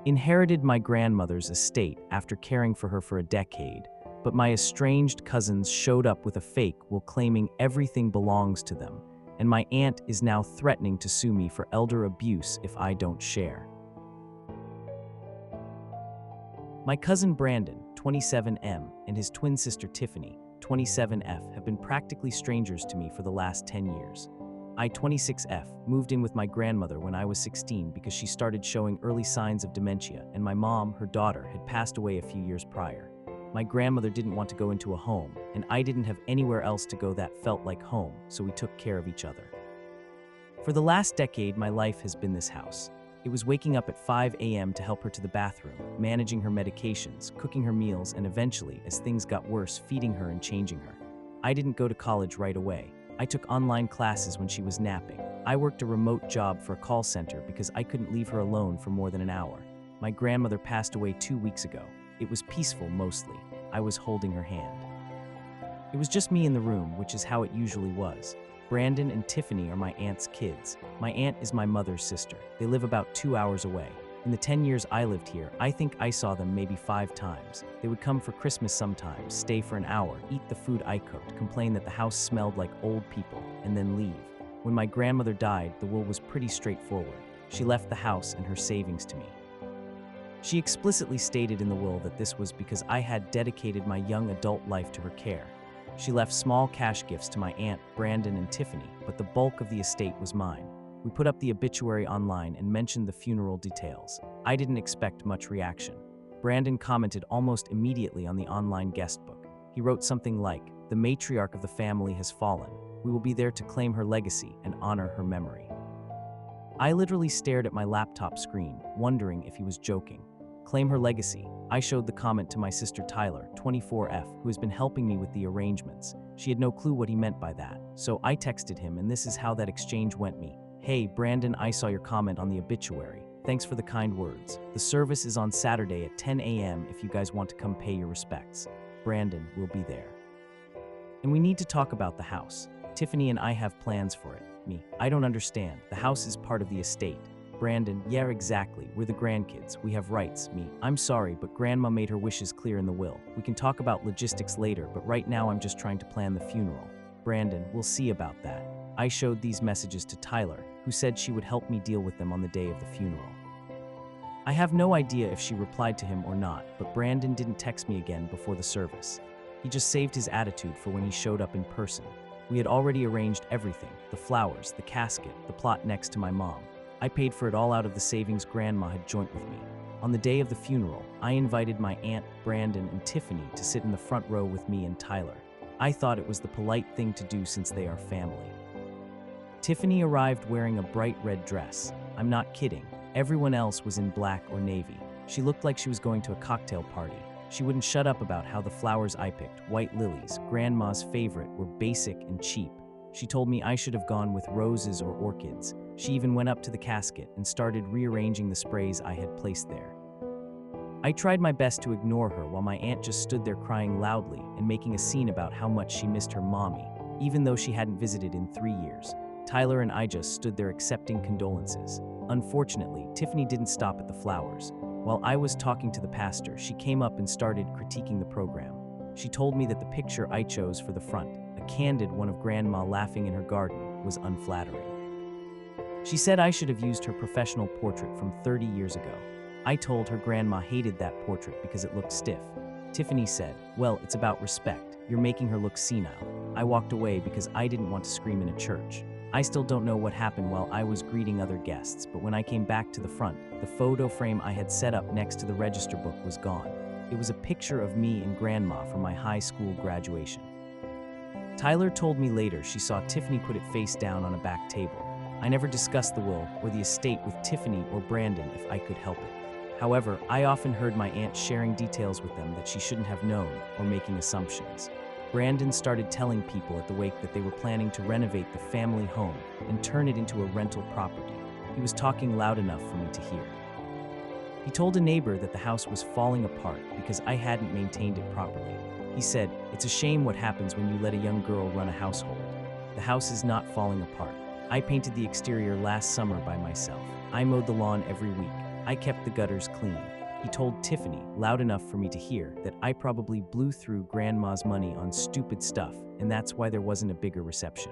inherited my grandmother's estate after caring for her for a decade, but my estranged cousins showed up with a fake will claiming everything belongs to them, and my aunt is now threatening to sue me for elder abuse if I don't share. My cousin Brandon, 27M, and his twin sister Tiffany, 27F, have been practically strangers to me for the last 10 years. I, 26F, moved in with my grandmother when I was 16 because she started showing early signs of dementia, and my mom, her daughter, had passed away a few years prior. My grandmother didn't want to go into a home, and I didn't have anywhere else to go that felt like home, so we took care of each other. For the last decade, my life has been this house. It was waking up at 5 a.m. to help her to the bathroom, managing her medications, cooking her meals, and eventually, as things got worse, feeding her and changing her. I didn't go to college right away. I took online classes when she was napping. I worked a remote job for a call center because I couldn't leave her alone for more than an hour. My grandmother passed away 2 weeks ago. It was peaceful mostly. I was holding her hand. It was just me in the room, which is how it usually was. Brandon and Tiffany are my aunt's kids. My aunt is my mother's sister. They live about 2 hours away. In the 10 years I lived here, I think I saw them maybe 5 times. They would come for Christmas sometimes, stay for an hour, eat the food I cooked, complain that the house smelled like old people, and then leave. When my grandmother died, the will was pretty straightforward. She left the house and her savings to me. She explicitly stated in the will that this was because I had dedicated my young adult life to her care. She left small cash gifts to my aunt, Brandon, and Tiffany, but the bulk of the estate was mine. We put up the obituary online and mentioned the funeral details. I didn't expect much reaction. Brandon commented almost immediately on the online guest book. He wrote something like, "The matriarch of the family has fallen. We will be there to claim her legacy and honor her memory." I literally stared at my laptop screen, wondering if he was joking. Claim her legacy. I showed the comment to my sister Tyler, 24F, who has been helping me with the arrangements. She had no clue what he meant by that, so I texted him, and this is how that exchange went me. "Hey, Brandon, I saw your comment on the obituary. Thanks for the kind words. The service is on Saturday at 10 a.m. if you guys want to come pay your respects. Brandon will be there. And we need to talk about the house. Tiffany and I have plans for it." Me, "I don't understand. The house is part of the estate." Brandon, "Yeah, exactly. We're the grandkids. We have rights." Me, "I'm sorry, but Grandma made her wishes clear in the will. We can talk about logistics later, but right now I'm just trying to plan the funeral." Brandon, "We'll see about that." I showed these messages to Tyler, who said she would help me deal with them on the day of the funeral. I have no idea if she replied to him or not, but Brandon didn't text me again before the service. He just saved his attitude for when he showed up in person. We had already arranged everything: the flowers, the casket, the plot next to my mom. I paid for it all out of the savings Grandma had joined with me. On the day of the funeral, I invited my aunt, Brandon, and Tiffany to sit in the front row with me and Tyler. I thought it was the polite thing to do since they are family. Tiffany arrived wearing a bright red dress. I'm not kidding. Everyone else was in black or navy. She looked like she was going to a cocktail party. She wouldn't shut up about how the flowers I picked, white lilies, Grandma's favorite, were basic and cheap. She told me I should have gone with roses or orchids. She even went up to the casket and started rearranging the sprays I had placed there. I tried my best to ignore her while my aunt just stood there crying loudly and making a scene about how much she missed her mommy, even though she hadn't visited in 3 years. Tyler and I just stood there accepting condolences. Unfortunately, Tiffany didn't stop at the flowers. While I was talking to the pastor, she came up and started critiquing the program. She told me that the picture I chose for the front, a candid one of Grandma laughing in her garden, was unflattering. She said I should have used her professional portrait from 30 years ago. I told her Grandma hated that portrait because it looked stiff. Tiffany said, "Well, it's about respect. You're making her look senile." I walked away because I didn't want to scream in a church. I still don't know what happened while I was greeting other guests, but when I came back to the front, the photo frame I had set up next to the register book was gone. It was a picture of me and Grandma from my high school graduation. Tyler told me later she saw Tiffany put it face down on a back table. I never discussed the will or the estate with Tiffany or Brandon if I could help it. However, I often heard my aunt sharing details with them that she shouldn't have known or making assumptions. Brandon started telling people at the wake that they were planning to renovate the family home and turn it into a rental property. He was talking loud enough for me to hear. He told a neighbor that the house was falling apart because I hadn't maintained it properly. He said, "It's a shame what happens when you let a young girl run a household. The house is not falling apart. I painted the exterior last summer by myself. I mowed the lawn every week. I kept the gutters clean. He told Tiffany, loud enough for me to hear, that I probably blew through Grandma's money on stupid stuff, and that's why there wasn't a bigger reception.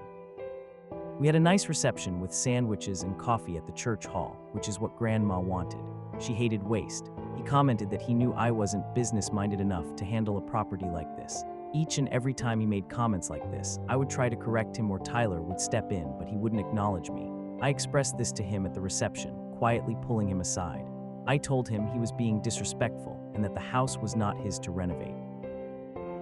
We had a nice reception with sandwiches and coffee at the church hall, which is what Grandma wanted. She hated waste. He commented that he knew I wasn't business-minded enough to handle a property like this. Each and every time he made comments like this, I would try to correct him or Tyler would step in, but he wouldn't acknowledge me. I expressed this to him at the reception, quietly pulling him aside. I told him he was being disrespectful and that the house was not his to renovate.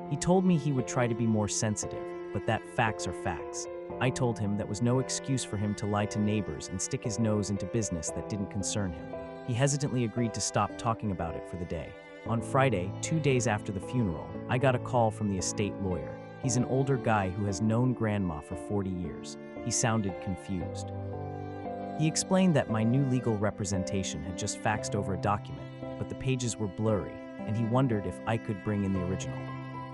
He told me he would try to be more sensitive, but that facts are facts. I told him that was no excuse for him to lie to neighbors and stick his nose into business that didn't concern him. He hesitantly agreed to stop talking about it for the day. On Friday, 2 days after the funeral, I got a call from the estate lawyer. He's an older guy who has known Grandma for 40 years. He sounded confused. He explained that my new legal representation had just faxed over a document, but the pages were blurry, and he wondered if I could bring in the original.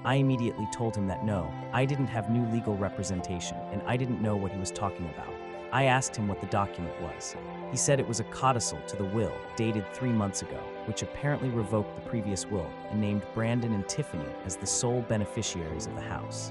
I immediately told him that no, I didn't have new legal representation, and I didn't know what he was talking about. I asked him what the document was. He said it was a codicil to the will, dated 3 months ago, which apparently revoked the previous will and named Brandon and Tiffany as the sole beneficiaries of the house.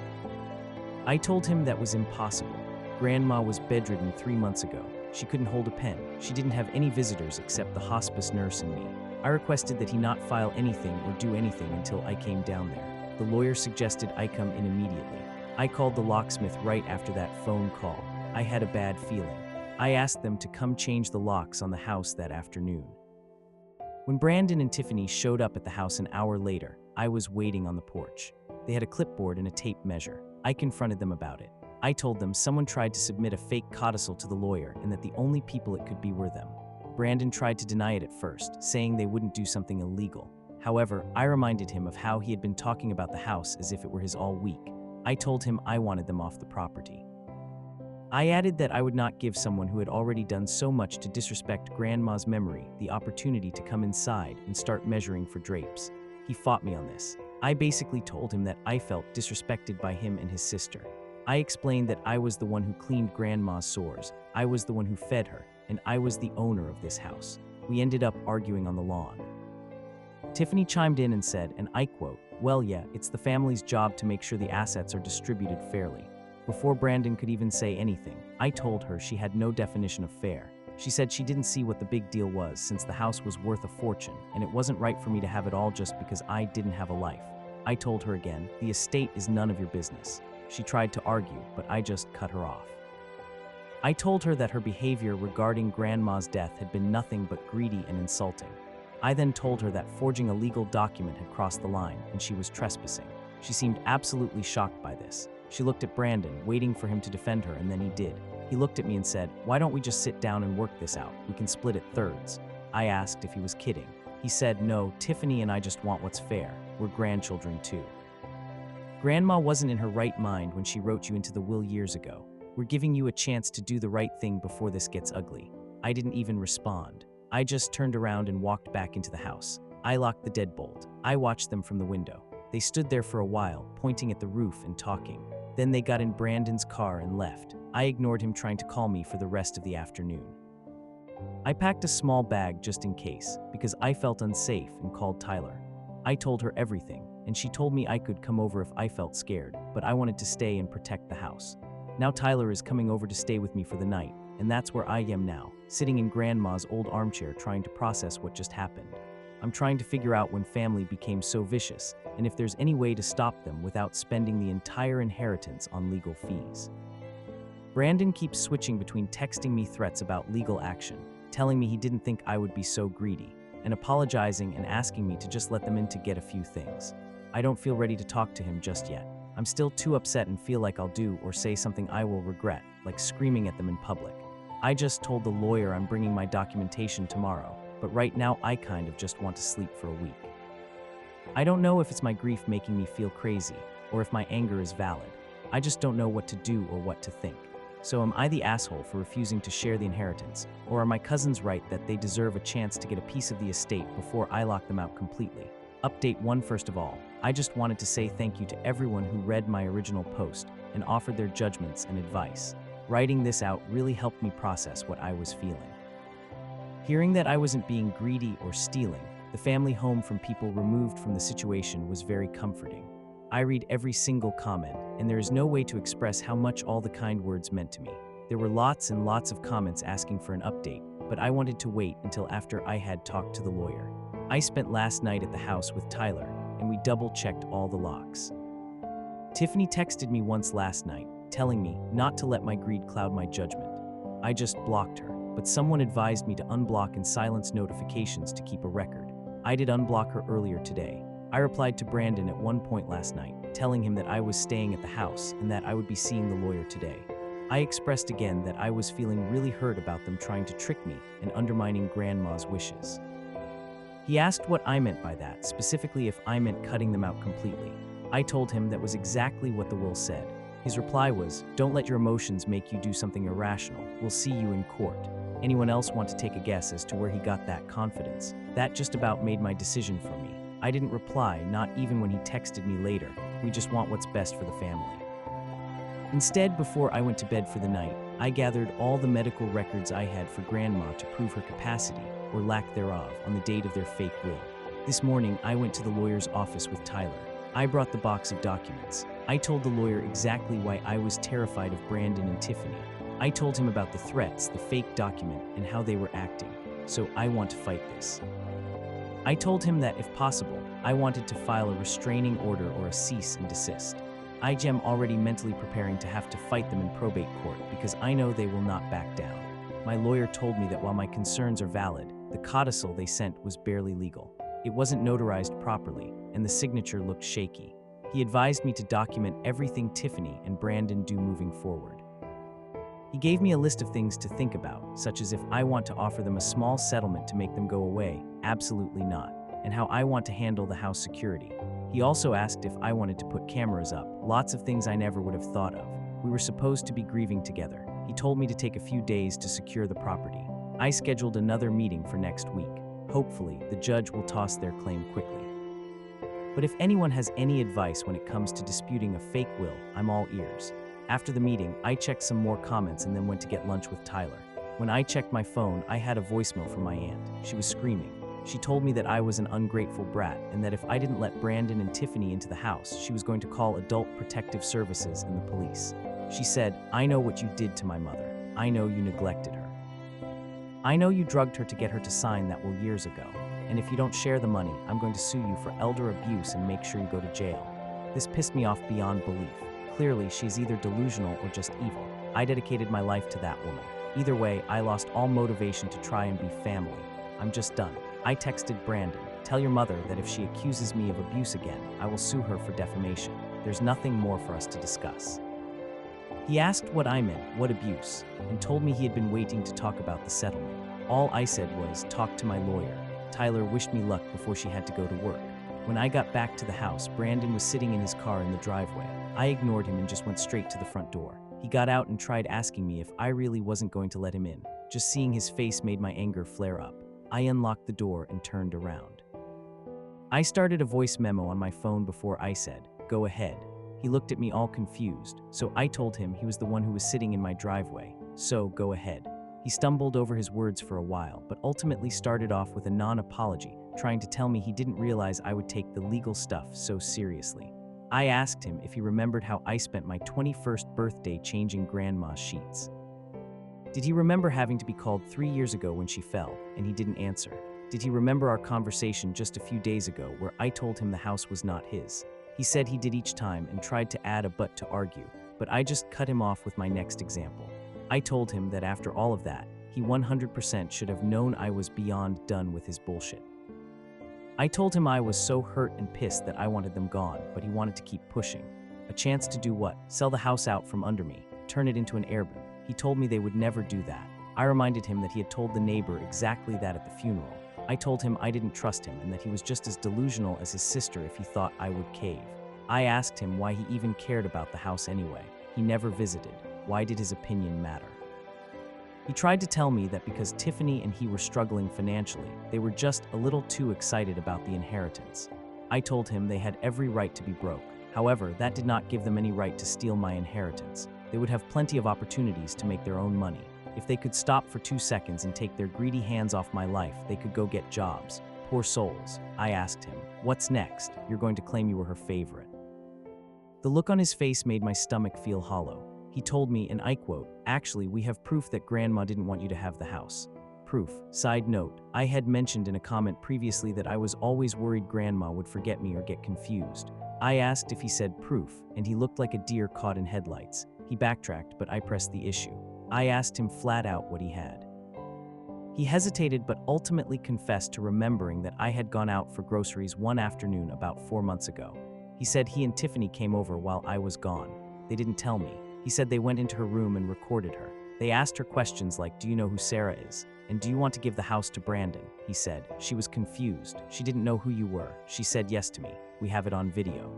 I told him that was impossible. Grandma was bedridden 3 months ago. She couldn't hold a pen. She didn't have any visitors except the hospice nurse and me. I requested that he not file anything or do anything until I came down there. The lawyer suggested I come in immediately. I called the locksmith right after that phone call. I had a bad feeling. I asked them to come change the locks on the house that afternoon. When Brandon and Tiffany showed up at the house an hour later, I was waiting on the porch. They had a clipboard and a tape measure. I confronted them about it. I told them someone tried to submit a fake codicil to the lawyer and that the only people it could be were them. Brandon tried to deny it at first, saying they wouldn't do something illegal. However, I reminded him of how he had been talking about the house as if it were his all week. I told him I wanted them off the property. I added that I would not give someone who had already done so much to disrespect Grandma's memory the opportunity to come inside and start measuring for drapes. He fought me on this. I basically told him that I felt disrespected by him and his sister. I explained that I was the one who cleaned Grandma's sores, I was the one who fed her, and I was the owner of this house. We ended up arguing on the lawn. Tiffany chimed in and said, and I quote, "Well, yeah, it's the family's job to make sure the assets are distributed fairly." Before Brandon could even say anything, I told her she had no definition of fair. She said she didn't see what the big deal was since the house was worth a fortune, and it wasn't right for me to have it all just because I didn't have a life. I told her again, the estate is none of your business. She tried to argue, but I just cut her off. I told her that her behavior regarding Grandma's death had been nothing but greedy and insulting. I then told her that forging a legal document had crossed the line and she was trespassing. She seemed absolutely shocked by this. She looked at Brandon, waiting for him to defend her, and then he did. He looked at me and said, "Why don't we just sit down and work this out? We can split it thirds." I asked if he was kidding. He said, "No, Tiffany and I just want what's fair. We're grandchildren too. Grandma wasn't in her right mind when she wrote you into the will years ago. We're giving you a chance to do the right thing before this gets ugly." I didn't even respond. I just turned around and walked back into the house. I locked the deadbolt. I watched them from the window. They stood there for a while, pointing at the roof and talking. Then they got in Brandon's car and left. I ignored him trying to call me for the rest of the afternoon. I packed a small bag just in case, because I felt unsafe, and called Tyler. I told her everything, and she told me I could come over if I felt scared, but I wanted to stay and protect the house. Now Tyler is coming over to stay with me for the night, and that's where I am now, sitting in Grandma's old armchair trying to process what just happened. I'm trying to figure out when family became so vicious, and if there's any way to stop them without spending the entire inheritance on legal fees. Brandon keeps switching between texting me threats about legal action, telling me he didn't think I would be so greedy, and apologizing and asking me to just let them in to get a few things. I don't feel ready to talk to him just yet. I'm still too upset and feel like I'll do or say something I will regret, like screaming at them in public. I just told the lawyer I'm bringing my documentation tomorrow, but right now I kind of just want to sleep for a week. I don't know if it's my grief making me feel crazy, or if my anger is valid. I just don't know what to do or what to think. So am I the asshole for refusing to share the inheritance, or are my cousins right that they deserve a chance to get a piece of the estate before I lock them out completely? Update 1. First of all, I just wanted to say thank you to everyone who read my original post and offered their judgments and advice. Writing this out really helped me process what I was feeling. Hearing that I wasn't being greedy or stealing, the family home from people removed from the situation was very comforting. I read every single comment, and there is no way to express how much all the kind words meant to me. There were lots and lots of comments asking for an update, but I wanted to wait until after I had talked to the lawyer. I spent last night at the house with Tyler, and we double-checked all the locks. Tiffany texted me once last night, telling me not to let my greed cloud my judgment. I just blocked her, but someone advised me to unblock and silence notifications to keep a record. I did unblock her earlier today. I replied to Brandon at one point last night, telling him that I was staying at the house and that I would be seeing the lawyer today. I expressed again that I was feeling really hurt about them trying to trick me and undermining Grandma's wishes. He asked what I meant by that, specifically if I meant cutting them out completely. I told him that was exactly what the will said. His reply was, "Don't let your emotions make you do something irrational. We'll see you in court." Anyone else want to take a guess as to where he got that confidence? That just about made my decision for me. I didn't reply, not even when he texted me later. We just want what's best for the family. Instead, before I went to bed for the night, I gathered all the medical records I had for Grandma to prove her capacity, or lack thereof, on the date of their fake will. This morning, I went to the lawyer's office with Tyler. I brought the box of documents. I told the lawyer exactly why I was terrified of Brandon and Tiffany. I told him about the threats, the fake document, and how they were acting. So I want to fight this. I told him that, if possible, I wanted to file a restraining order or a cease and desist. I'm already mentally preparing to have to fight them in probate court because I know they will not back down. My lawyer told me that while my concerns are valid, the codicil they sent was barely legal. It wasn't notarized properly, and the signature looked shaky. He advised me to document everything Tiffany and Brandon do moving forward. He gave me a list of things to think about, such as if I want to offer them a small settlement to make them go away, absolutely not, and how I want to handle the house security. He also asked if I wanted to put cameras up, lots of things I never would have thought of. We were supposed to be grieving together. He told me to take a few days to secure the property. I scheduled another meeting for next week. Hopefully, the judge will toss their claim quickly. But if anyone has any advice when it comes to disputing a fake will, I'm all ears. After the meeting, I checked some more comments and then went to get lunch with Tyler. When I checked my phone, I had a voicemail from my aunt. She was screaming. She told me that I was an ungrateful brat and that if I didn't let Brandon and Tiffany into the house, she was going to call Adult Protective Services and the police. She said, "I know what you did to my mother. I know you neglected her. I know you drugged her to get her to sign that will years ago. And if you don't share the money, I'm going to sue you for elder abuse and make sure you go to jail." This pissed me off beyond belief. Clearly, she's either delusional or just evil. I dedicated my life to that woman. Either way, I lost all motivation to try and be family. I'm just done. I texted Brandon, "Tell your mother that if she accuses me of abuse again, I will sue her for defamation. There's nothing more for us to discuss." He asked what I meant, what abuse, and told me he had been waiting to talk about the settlement. All I said was, "Talk to my lawyer." Tyler wished me luck before she had to go to work. When I got back to the house, Brandon was sitting in his car in the driveway. I ignored him and just went straight to the front door. He got out and tried asking me if I really wasn't going to let him in. Just seeing his face made my anger flare up. I unlocked the door and turned around. I started a voice memo on my phone before I said, "Go ahead." He looked at me all confused, so I told him he was the one who was sitting in my driveway. So, go ahead. He stumbled over his words for a while, but ultimately started off with a non-apology, trying to tell me he didn't realize I would take the legal stuff so seriously. I asked him if he remembered how I spent my 21st birthday changing Grandma's sheets. Did he remember having to be called 3 years ago when she fell, and he didn't answer? Did he remember our conversation just a few days ago where I told him the house was not his? He said he did each time and tried to add a but to argue, but I just cut him off with my next example. I told him that after all of that, he 100% should have known I was beyond done with his bullshit. I told him I was so hurt and pissed that I wanted them gone, but he wanted to keep pushing. A chance to do what? Sell the house out from under me, turn it into an airbnb. He told me they would never do that. I reminded him that he had told the neighbor exactly that at the funeral. I told him I didn't trust him and that he was just as delusional as his sister if he thought I would cave. I asked him why he even cared about the house anyway. He never visited. Why did his opinion matter? He tried to tell me that because Tiffany and he were struggling financially, they were just a little too excited about the inheritance. I told him they had every right to be broke. However, that did not give them any right to steal my inheritance. They would have plenty of opportunities to make their own money. If they could stop for 2 seconds and take their greedy hands off my life, they could go get jobs. Poor souls. I asked him, "What's next? You're going to claim you were her favorite." The look on his face made my stomach feel hollow. He told me, and I quote, "Actually, we have proof that Grandma didn't want you to have the house." Proof. Side note, I had mentioned in a comment previously that I was always worried Grandma would forget me or get confused. I asked if he said proof, and he looked like a deer caught in headlights. He backtracked, but I pressed the issue. I asked him flat out what he had. He hesitated but ultimately confessed to remembering that I had gone out for groceries one afternoon about 4 months ago. He said he and Tiffany came over while I was gone. They didn't tell me. He said they went into her room and recorded her. They asked her questions like, "Do you know who Sarah is? And do you want to give the house to Brandon?" He said. She was confused. She didn't know who you were. She said yes to me. We have it on video.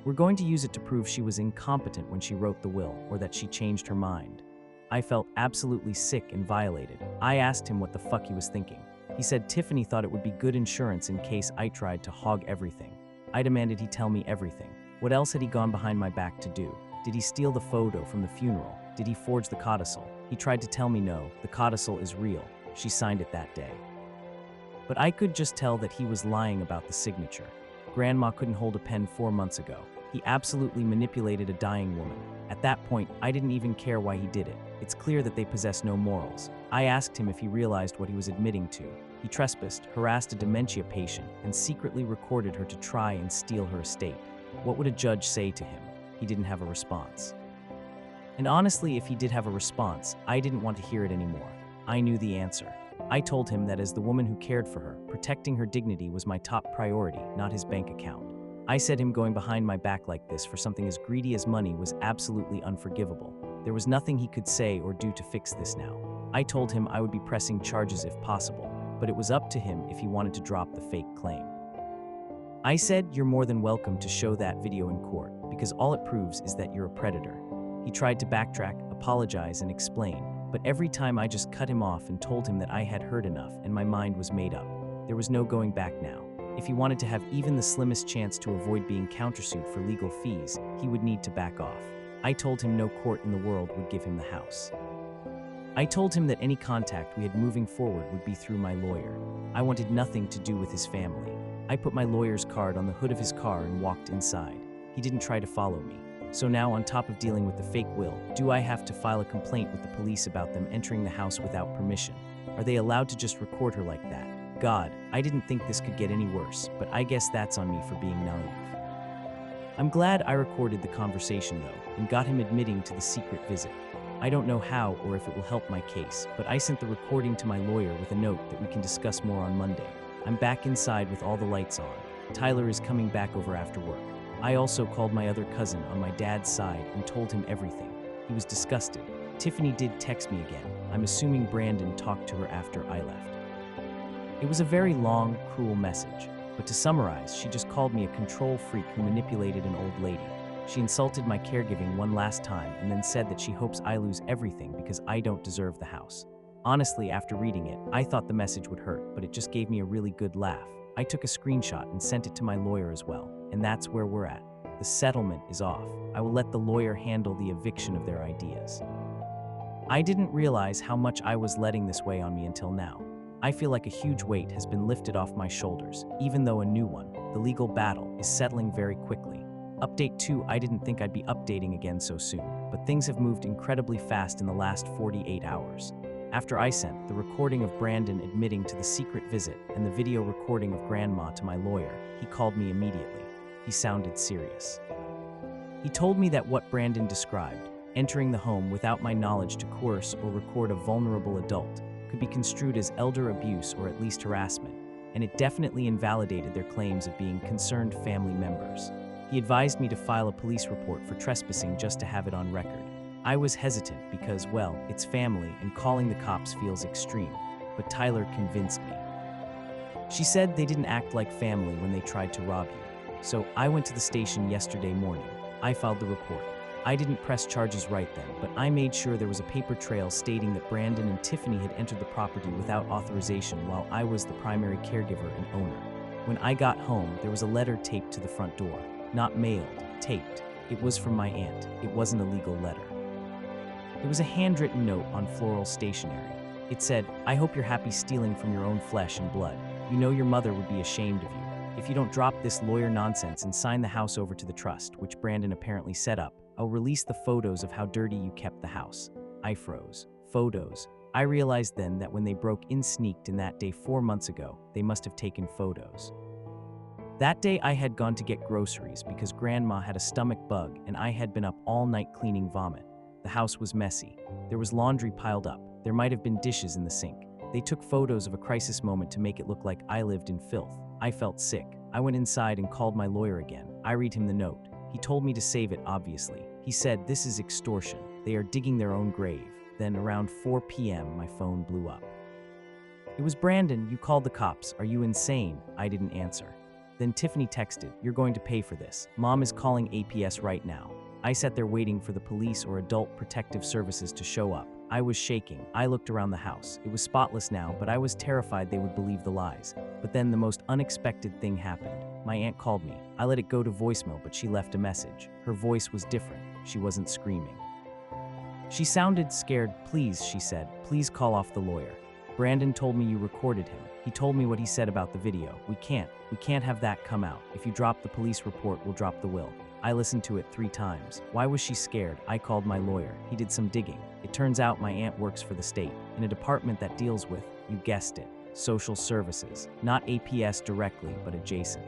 We're going to use it to prove she was incompetent when she wrote the will, or that she changed her mind. I felt absolutely sick and violated. I asked him what the fuck he was thinking. He said Tiffany thought it would be good insurance in case I tried to hog everything. I demanded he tell me everything. What else had he gone behind my back to do? Did he steal the photo from the funeral? Did he forge the codicil? He tried to tell me no, the codicil is real. She signed it that day. But I could just tell that he was lying about the signature. Grandma couldn't hold a pen 4 months ago. He absolutely manipulated a dying woman. At that point, I didn't even care why he did it. It's clear that they possess no morals. I asked him if he realized what he was admitting to. He trespassed, harassed a dementia patient, and secretly recorded her to try and steal her estate. What would a judge say to him? He didn't have a response. And honestly, if he did have a response, I didn't want to hear it anymore. I knew the answer. I told him that as the woman who cared for her, protecting her dignity was my top priority, not his bank account. I said him going behind my back like this for something as greedy as money was absolutely unforgivable. There was nothing he could say or do to fix this now. I told him I would be pressing charges if possible, but it was up to him if he wanted to drop the fake claim. I said, "You're more than welcome to show that video in court, because all it proves is that you're a predator." He tried to backtrack, apologize, and explain, but every time I just cut him off and told him that I had heard enough and my mind was made up. There was no going back now. If he wanted to have even the slimmest chance to avoid being countersued for legal fees, he would need to back off. I told him no court in the world would give him the house. I told him that any contact we had moving forward would be through my lawyer. I wanted nothing to do with his family. I put my lawyer's card on the hood of his car and walked inside. He didn't try to follow me. So now, on top of dealing with the fake will, do I have to file a complaint with the police about them entering the house without permission? Are they allowed to just record her like that? God, I didn't think this could get any worse, but I guess that's on me for being naive. I'm glad I recorded the conversation though, and got him admitting to the secret visit. I don't know how or if it will help my case, but I sent the recording to my lawyer with a note that we can discuss more on Monday. I'm back inside with all the lights on. Tyler is coming back over after work. I also called my other cousin on my dad's side and told him everything. He was disgusted. Tiffany did text me again. I'm assuming Brandon talked to her after I left. It was a very long, cruel message, but to summarize, she just called me a control freak who manipulated an old lady. She insulted my caregiving one last time and then said that she hopes I lose everything because I don't deserve the house. Honestly, after reading it, I thought the message would hurt, but it just gave me a really good laugh. I took a screenshot and sent it to my lawyer as well, and that's where we're at. The settlement is off. I will let the lawyer handle the eviction of their ideas. I didn't realize how much I was letting this weigh on me until now. I feel like a huge weight has been lifted off my shoulders, even though a new one, the legal battle, is settling very quickly. Update 2, I didn't think I'd be updating again so soon, but things have moved incredibly fast in the last 48 hours. After I sent the recording of Brandon admitting to the secret visit and the video recording of Grandma to my lawyer, he called me immediately. He sounded serious. He told me that what Brandon described, entering the home without my knowledge to coerce or record a vulnerable adult, could be construed as elder abuse or at least harassment, and it definitely invalidated their claims of being concerned family members. He advised me to file a police report for trespassing just to have it on record. I was hesitant because, well, it's family and calling the cops feels extreme, but Tyler convinced me. She said they didn't act like family when they tried to rob you. So I went to the station yesterday morning. I filed the report. I didn't press charges right then, but I made sure there was a paper trail stating that Brandon and Tiffany had entered the property without authorization while I was the primary caregiver and owner. When I got home, there was a letter taped to the front door. Not mailed, taped. It was from my aunt. It wasn't a legal letter. It was a handwritten note on floral stationery. It said, "I hope you're happy stealing from your own flesh and blood. You know your mother would be ashamed of you. If you don't drop this lawyer nonsense and sign the house over to the trust," which Brandon apparently set up, "I'll release the photos of how dirty you kept the house." I froze. Photos. I realized then that when they broke in sneaked in that day 4 months ago, they must have taken photos. That day I had gone to get groceries because Grandma had a stomach bug and I had been up all night cleaning vomit. The house was messy. There was laundry piled up. There might have been dishes in the sink. They took photos of a crisis moment to make it look like I lived in filth. I felt sick. I went inside and called my lawyer again. I read him the note. He told me to save it, obviously. He said, "This is extortion. They are digging their own grave." Then around 4 p.m. my phone blew up. "It was Brandon. You called the cops. Are you insane?" I didn't answer. Then Tiffany texted, "You're going to pay for this. Mom is calling APS right now." I sat there waiting for the police or adult protective services to show up. I was shaking. I looked around the house. It was spotless now, but I was terrified they would believe the lies. But then the most unexpected thing happened. My aunt called me. I let it go to voicemail, but she left a message. Her voice was different. She wasn't screaming. She sounded scared. "Please," she said, "please call off the lawyer. Brandon told me you recorded him. He told me what he said about the video. We can't have that come out. If you drop the police report, we'll drop the will." I listened to it 3 times. Why was she scared? I called my lawyer. He did some digging. It turns out my aunt works for the state, in a department that deals with, you guessed it, social services. Not APS directly, but adjacent.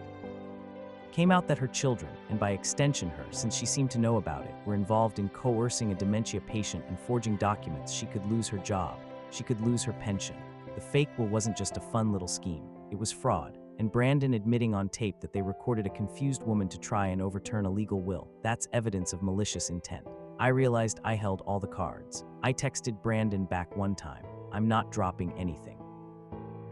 Came out that her children, and by extension her, since she seemed to know about it, were involved in coercing a dementia patient and forging documents. She could lose her job. She could lose her pension. The fake will wasn't just a fun little scheme. It was fraud. And Brandon admitting on tape that they recorded a confused woman to try and overturn a legal will. That's evidence of malicious intent. I realized I held all the cards. I texted Brandon back one time, "I'm not dropping anything.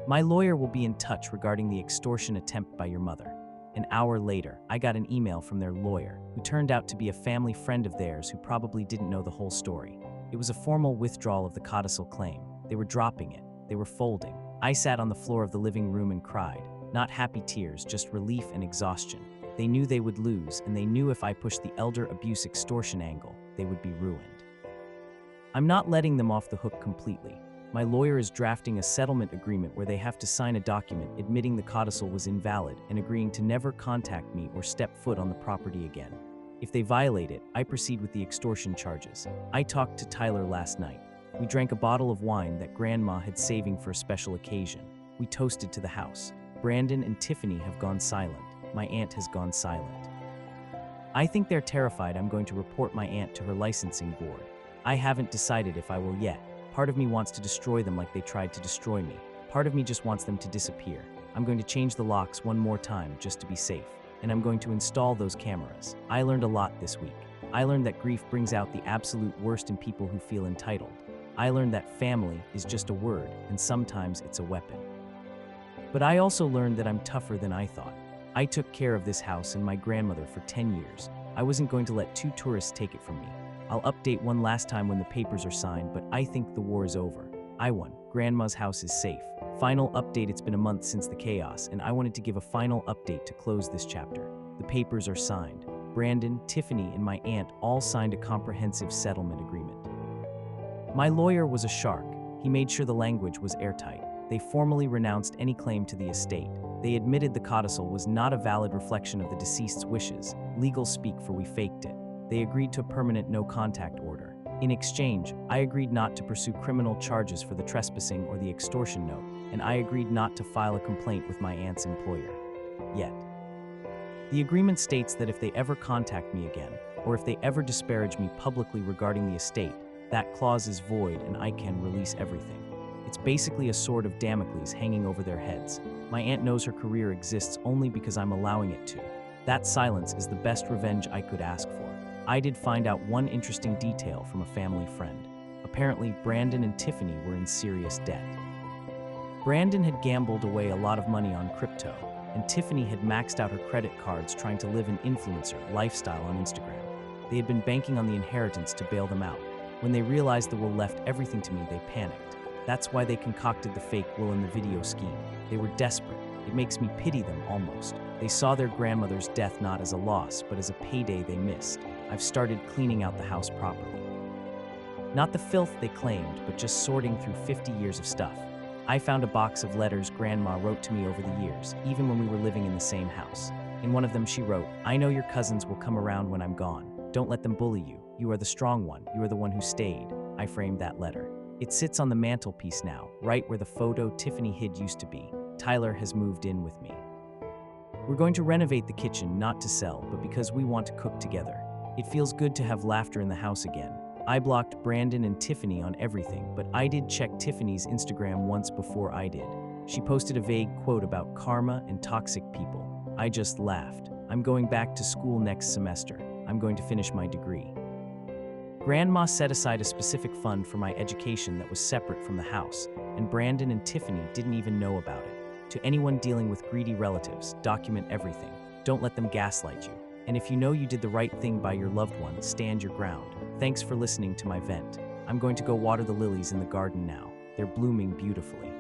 My lawyer will be in touch regarding the extortion attempt by your mother." An hour later, I got an email from their lawyer, who turned out to be a family friend of theirs who probably didn't know the whole story. It was a formal withdrawal of the codicil claim. They were dropping it. They were folding. I sat on the floor of the living room and cried. Not happy tears, just relief and exhaustion. They knew they would lose, and they knew if I pushed the elder abuse extortion angle, they would be ruined. I'm not letting them off the hook completely. My lawyer is drafting a settlement agreement where they have to sign a document admitting the codicil was invalid and agreeing to never contact me or step foot on the property again. If they violate it, I proceed with the extortion charges. I talked to Tyler last night. We drank a bottle of wine that Grandma had saving for a special occasion. We toasted to the house. Brandon and Tiffany have gone silent. My aunt has gone silent. I think they're terrified I'm going to report my aunt to her licensing board. I haven't decided if I will yet. Part of me wants to destroy them like they tried to destroy me. Part of me just wants them to disappear. I'm going to change the locks one more time just to be safe. And I'm going to install those cameras. I learned a lot this week. I learned that grief brings out the absolute worst in people who feel entitled. I learned that family is just a word, and sometimes it's a weapon. But I also learned that I'm tougher than I thought. I took care of this house and my grandmother for 10 years. I wasn't going to let 2 tourists take it from me. I'll update one last time when the papers are signed, but I think the war is over. I won. Grandma's house is safe. Final update: it's been a month since the chaos, and I wanted to give a final update to close this chapter. The papers are signed. Brandon, Tiffany, and my aunt all signed a comprehensive settlement agreement. My lawyer was a shark. He made sure the language was airtight. They formally renounced any claim to the estate. They admitted the codicil was not a valid reflection of the deceased's wishes. Legal speak, for we faked it. They agreed to a permanent no-contact order. In exchange, I agreed not to pursue criminal charges for the trespassing or the extortion note, and I agreed not to file a complaint with my aunt's employer. Yet. The agreement states that if they ever contact me again, or if they ever disparage me publicly regarding the estate, that clause is void and I can release everything. It's basically a sword of Damocles hanging over their heads. My aunt knows her career exists only because I'm allowing it to. That silence is the best revenge I could ask for. I did find out one interesting detail from a family friend. Apparently, Brandon and Tiffany were in serious debt. Brandon had gambled away a lot of money on crypto, and Tiffany had maxed out her credit cards trying to live an influencer lifestyle on Instagram. They had been banking on the inheritance to bail them out. When they realized the will left everything to me, they panicked. That's why they concocted the fake will in the video scheme. They were desperate. It makes me pity them almost. They saw their grandmother's death not as a loss, but as a payday they missed. I've started cleaning out the house properly. Not the filth they claimed, but just sorting through 50 years of stuff. I found a box of letters Grandma wrote to me over the years, even when we were living in the same house. In one of them she wrote, "I know your cousins will come around when I'm gone. Don't let them bully you. You are the strong one. You are the one who stayed." I framed that letter. It sits on the mantelpiece now, right where the photo Tiffany hid used to be. Tyler has moved in with me. We're going to renovate the kitchen, not to sell, but because we want to cook together. It feels good to have laughter in the house again. I blocked Brandon and Tiffany on everything, but I did check Tiffany's Instagram once before I did. She posted a vague quote about karma and toxic people. I just laughed. I'm going back to school next semester. I'm going to finish my degree. Grandma set aside a specific fund for my education that was separate from the house, and Brandon and Tiffany didn't even know about it. To anyone dealing with greedy relatives, document everything. Don't let them gaslight you. And if you know you did the right thing by your loved one, stand your ground. Thanks for listening to my vent. I'm going to go water the lilies in the garden now. They're blooming beautifully.